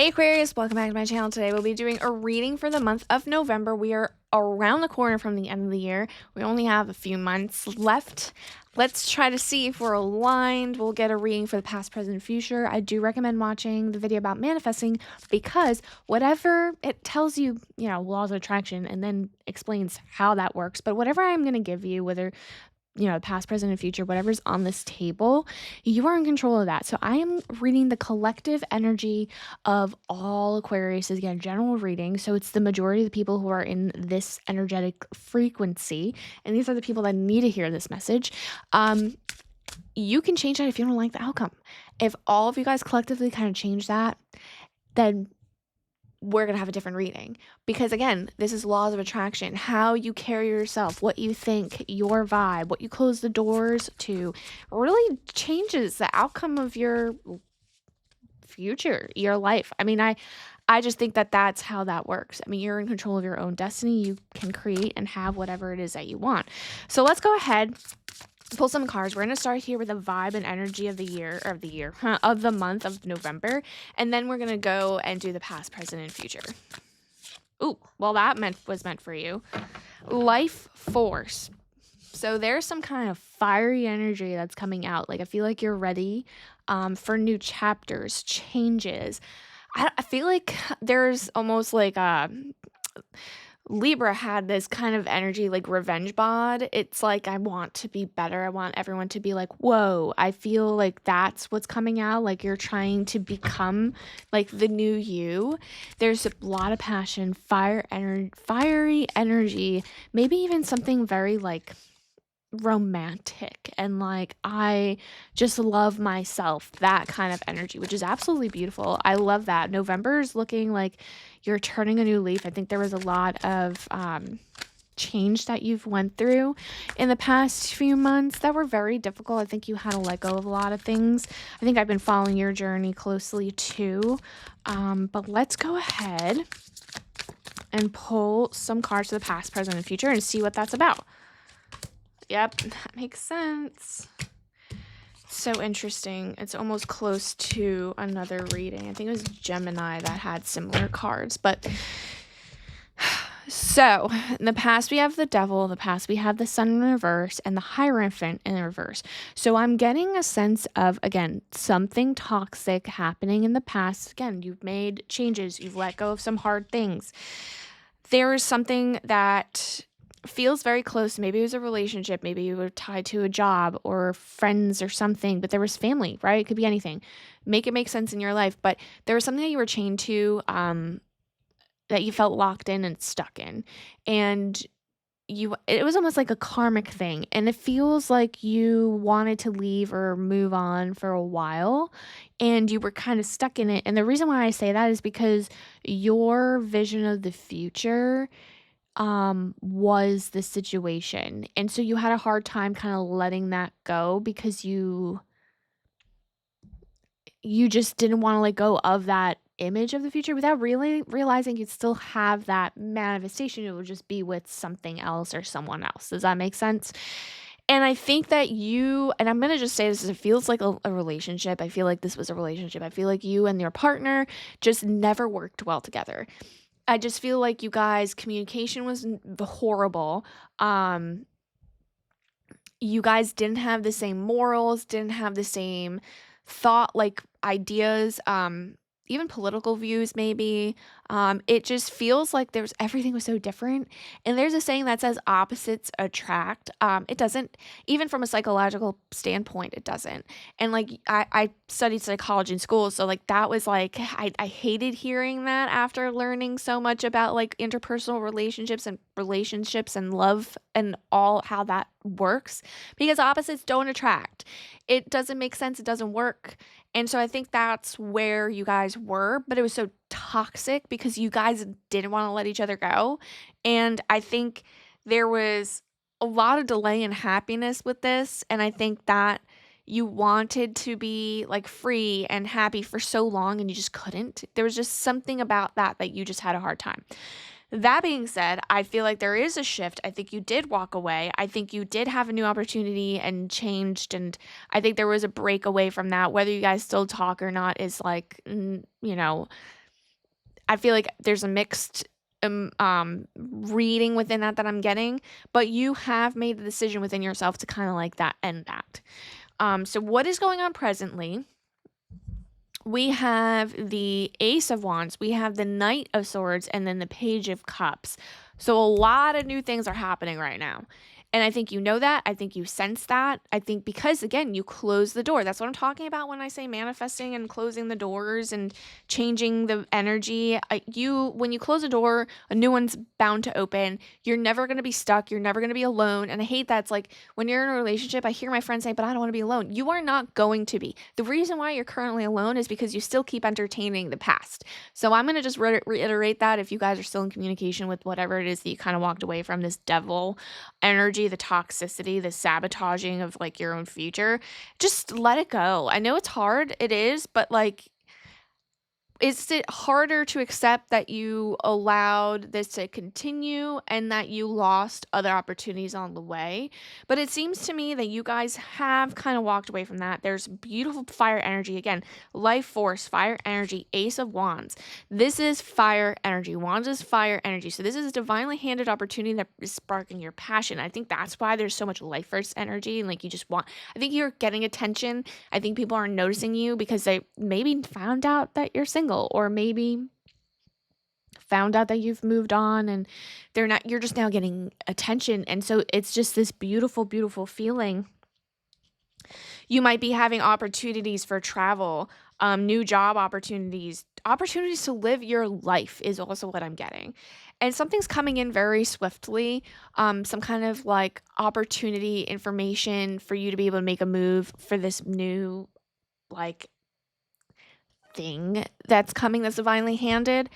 Hey Aquarius, welcome back to my channel. Today we'll be doing a reading for the month of November. We are around the corner from the end of the year. We only have a few months left. Let's try to see if we're aligned. We'll get a reading for the past, present, and future. I do recommend watching the video about manifesting because whatever it tells you, laws of attraction and then explains how that works. But whatever I'm going to give you, whether the past, present, and future, whatever's on this table, you are in control of that. So I am reading the collective energy of all Aquarius, again, general reading. So it's the majority of the people who are in this energetic frequency. And these are the people that need to hear this message. You can change that if you don't like the outcome. If all of you guys collectively kind of change that, then we're going to have a different reading, because again, this is laws of attraction. How you carry yourself, what you think, your vibe, what you close the doors to really changes the outcome of your future, your life. I mean, I just think that that's how that works. I mean, you're in control of your own destiny. You can create and have whatever it is that you want. So let's go ahead, pull some cards. We're going to start here with the vibe and energy of of the month of November. And then we're going to go and do the past, present, and future. Ooh, well, that was meant for you. Life force. So there's some kind of fiery energy that's coming out. Like, I feel like you're ready for new chapters, changes. I feel like there's almost like Libra had this kind of energy, like revenge bod. It's like, I want to be better. I want everyone to be like, whoa. I feel like that's what's coming out. Like, you're trying to become like the new you. There's a lot of passion, fiery energy, maybe even something very like romantic, and like, I just love myself, that kind of energy, which is absolutely beautiful. I love that. November is looking like you're turning a new leaf. I think there was a lot of change that you've went through in the past few months that were very difficult. I think you had to let go of a lot of things. I think I've been following your journey closely too. But let's go ahead and pull some cards to the past, present, and future and see what that's about. Yep, that makes sense. So interesting. It's almost close to another reading. I think it was Gemini that had similar cards. But so in the past, we have the Devil. In the past, we have the Sun in reverse and the Hierophant in reverse. So I'm getting a sense of, again, something toxic happening in the past. Again, you've made changes. You've let go of some hard things. There is something that feels very close. Maybe it was a relationship, maybe you were tied to a job or friends or something, but there was family, right? It could be anything. Make it make sense in your life, but there was something that you were chained to, that you felt locked in and stuck in, and it was almost like a karmic thing, and it feels like you wanted to leave or move on for a while, and you were kind of stuck in it. And the reason why I say that is because your vision of the future was the situation. And so you had a hard time kind of letting that go because you just didn't want to let go of that image of the future without really realizing you'd still have that manifestation. It would just be with something else or someone else. Does that make sense? And I think that and I'm going to just say this, it feels like a relationship. I feel like this was a relationship. I feel like you and your partner just never worked well together. I just feel like you guys, communication was horrible. You guys didn't have the same morals, didn't have the same thought, like ideas, even political views maybe. It just feels like everything was so different. And there's a saying that says opposites attract. It doesn't, even from a psychological standpoint, it doesn't. And like, I studied psychology in school, so like that was like, I hated hearing that after learning so much about like interpersonal relationships and love and all how that works, because opposites don't attract. It doesn't make sense. It doesn't work. And so I think that's where you guys were, but it was so toxic because you guys didn't want to let each other go. And I think there was a lot of delay in happiness with this. And I think that you wanted to be like free and happy for so long and you just couldn't. There was just something about that you just had a hard time. That being said, I feel like there is a shift. I think you did walk away. I think you did have a new opportunity and changed. And I think there was a break away from that. Whether you guys still talk or not is like, I feel like there's a mixed reading within that I'm getting, but you have made the decision within yourself to kind of like that end that. So what is going on presently? We have the Ace of Wands, we have the Knight of Swords, and then the Page of Cups. So a lot of new things are happening right now. And I think you know that. I think you sense that. I think because, again, you close the door. That's what I'm talking about when I say manifesting and closing the doors and changing the energy. When you close a door, a new one's bound to open. You're never going to be stuck. You're never going to be alone. And I hate that. It's like when you're in a relationship, I hear my friends say, but I don't want to be alone. You are not going to be. The reason why you're currently alone is because you still keep entertaining the past. So I'm going to just reiterate that if you guys are still in communication with whatever it is that you kind of walked away from, this devil energy, the toxicity, the sabotaging of like your own future, just let it go. I know it's hard. It is, but like, is it harder to accept that you allowed this to continue and that you lost other opportunities on the way? But it seems to me that you guys have kind of walked away from that. There's beautiful fire energy. Again, life force, fire energy, Ace of Wands. This is fire energy. Wands is fire energy. So this is a divinely handed opportunity that is sparking your passion. I think that's why there's so much life force energy. And like you just want, I think you're getting attention. I think people are noticing you because they maybe found out that you're single, or maybe found out that you've moved on and you're just now getting attention. And so it's just this beautiful, beautiful feeling. You might be having opportunities for travel, new job opportunities to live your life is also what I'm getting. And something's coming in very swiftly, some kind of like opportunity, information for you to be able to make a move for this new like thing that's coming that's divinely handed.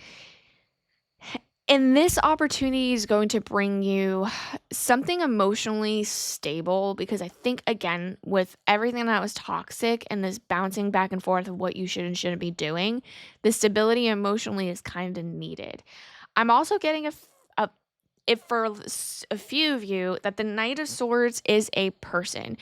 And this opportunity is going to bring you something emotionally stable, because I think, again, with everything that was toxic and this bouncing back and forth of what you should and shouldn't be doing, the stability emotionally is kind of needed. I'm also getting if for a few of you that the Knight of Swords is a person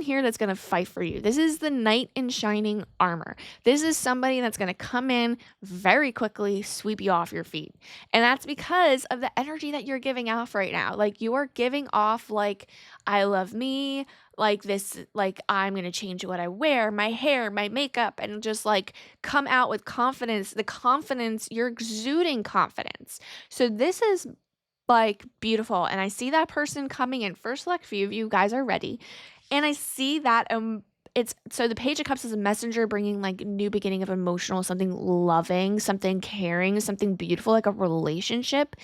here that's going to fight for you. This is the knight in shining armor. This is somebody that's going to come in very quickly, sweep you off your feet. And that's because of the energy that you're giving off right now. Like you are giving off like, I love me, like this, like I'm going to change what I wear, my hair, my makeup, and just like come out with confidence. The confidence, you're exuding confidence. So this is like beautiful. And I see that person coming in. First select few of you guys are ready. And I see that it's so the Page of Cups is a messenger bringing like new beginning of emotional, something loving, something caring, something beautiful, like a relationship,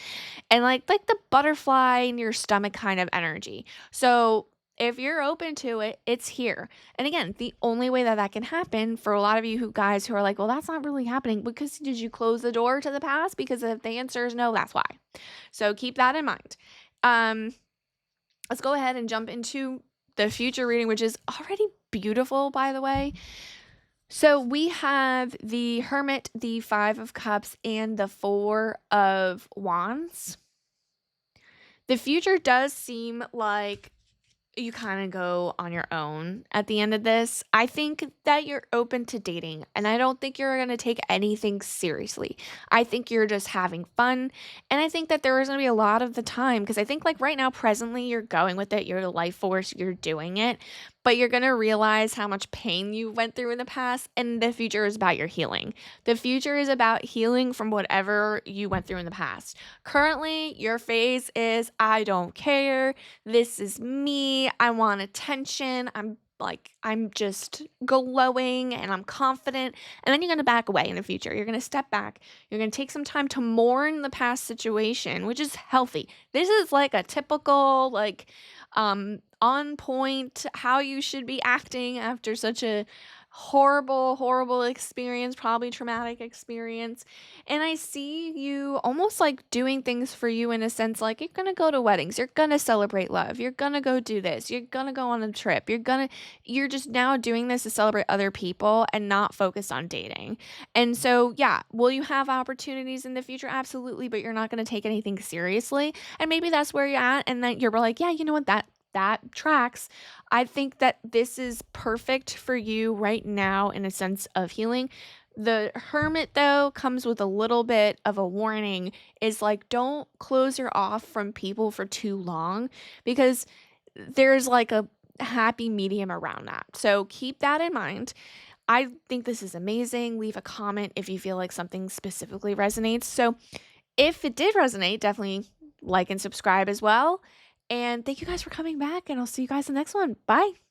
and like the butterfly in your stomach kind of energy. So if you're open to it, it's here. And again, the only way that can happen for a lot of you guys who are like, well, that's not really happening, because did you close the door to the past? Because if the answer is no, that's why. So keep that in mind. Let's go ahead and jump into the future reading, which is already beautiful, by the way. So we have the Hermit, the Five of Cups, and the Four of Wands. The future does seem like you kind of go on your own at the end of this. I think that you're open to dating, and I don't think you're going to take anything seriously. I think you're just having fun, and I think that there is going to be a lot of the time, because I think like right now, presently, you're going with it. You're the life force. You're doing it, but you're going to realize how much pain you went through in the past, and the future is about your healing. The future is about healing from whatever you went through in the past. Currently, your phase is, I don't care. This is me. I want attention. I'm just glowing and I'm confident. And then you're going to back away in the future. You're going to step back. You're going to take some time to mourn the past situation, which is healthy. This is like a typical, like, on point, how you should be acting after such a horrible experience, probably traumatic experience. And I see you almost like doing things for you in a sense, like you're gonna go to weddings, you're gonna celebrate love, you're gonna go do this, you're gonna go on a trip, you're just now doing this to celebrate other people and not focus on dating. And so yeah, will you have opportunities in the future? Absolutely, but you're not gonna take anything seriously. And maybe that's where you're at, and then you're like, yeah, you know what, that tracks. I think that this is perfect for you right now in a sense of healing. The Hermit, though, comes with a little bit of a warning, is like, don't close your off from people for too long because there's like a happy medium around that. So keep that in mind. I think this is amazing. Leave a comment if you feel like something specifically resonates. So if it did resonate, definitely like and subscribe as well. And thank you guys for coming back, and I'll see you guys in the next one. Bye.